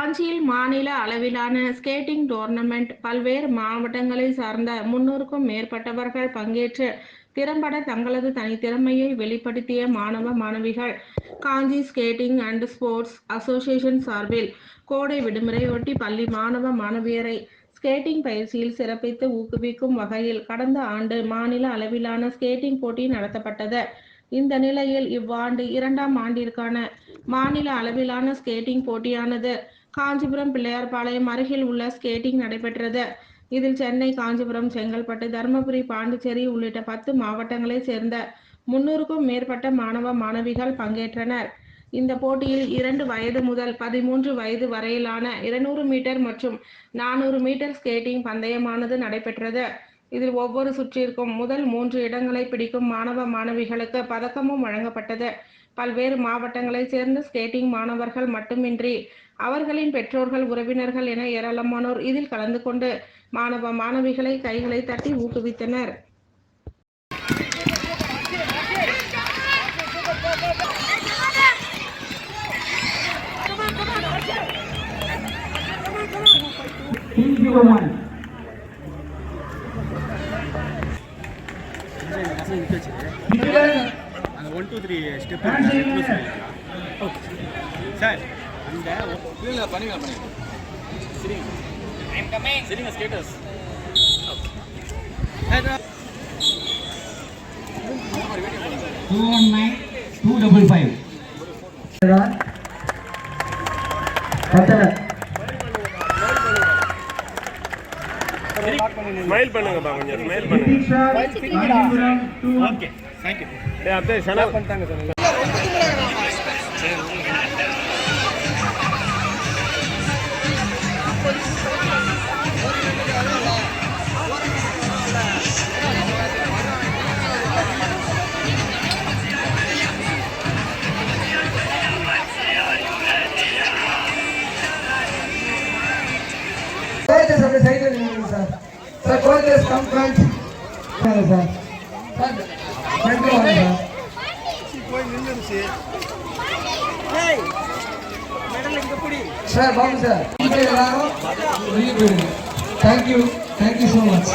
காஞ்சியில் மாநில அளவிலான ஸ்கேட்டிங் டோர்னமெண்ட் பல்வேறு மாவட்டங்களை சார்ந்த 300க்கும் மேற்பட்டவர்கள் பங்கேற்று திறம்பட தங்களது தனித்திறமையை வெளிப்படுத்திய மாணவ மாணவிகள். காஞ்சி ஸ்கேட்டிங் அண்ட் ஸ்போர்ட்ஸ் அசோசியேஷன் சார்பில் கோடை விடுமுறையொட்டி பள்ளி மாணவ மாணவியரை ஸ்கேட்டிங் பயிற்சியில் சிறப்பித்து ஊக்குவிக்கும் வகையில் கடந்த ஆண்டு மாநில அளவிலான ஸ்கேட்டிங் போட்டி நடத்தப்பட்டது. இந்த நிலையில் இவ்வாண்டு 2ஆம் ஆண்டிற்கான மாநில அளவிலான ஸ்கேட்டிங் போட்டியானது காஞ்சிபுரம் பிள்ளையார்பாளையம் அருகில் உள்ள ஸ்கேட்டிங் நடைபெற்றது. இதில் சென்னை, காஞ்சிபுரம், செங்கல்பட்டு, தருமபுரி, பாண்டிச்சேரி உள்ளிட்ட 10 மாவட்டங்களை சேர்ந்த 300க்கும் மேற்பட்ட மாணவ மாணவிகள் பங்கேற்றனர். இந்த போட்டியில் 2 வயது முதல் 13 வயது வரையிலான 200 மீட்டர் மற்றும் 400 மீட்டர் ஸ்கேட்டிங் பந்தயமானது நடைபெற்றது. இதில் ஒவ்வொரு சுற்றிற்கும் முதல் 3 இடங்களை பிடிக்கும் மாணவ மாணவிகளுக்கு பதக்கமும் வழங்கப்பட்டது. பல்வேறு மாவட்டங்களை சேர்ந்த ஸ்கேட்டிங் மாணவர்கள் மட்டுமின்றி அவர்களின் பெற்றோர்கள், உறவினர்கள் என ஏராளமானோர் இதில் கலந்து கொண்டு மாணவ மாணவிகளை கைகளை தட்டி ஊக்குவித்தனர். அந்த 1 2 3 ஸ்டெப் ஓகே சார் அந்த இல்ல பண்ணிக்கலாம் சரிங்க ஐ அம் கமிங் சரிங்க ஸ்கேட்டர்ஸ் ஓகே 219 255 ஸ்மைல் பண்ணுங்கப்பா, கொஞ்சம் ஸ்மைல் பண்ணுங்க. ஓகே थैंक यू டேய் அப்படியே சனா பண்ணிட்டாங்க சார். अपने सही से नहीं सर सर कोई केस कम फ्रंट सर सर फ्रंट में सर कोई निंदन से हे मेडल इनका पूरी सर बाबू सर इधर लाओ very good thank you so much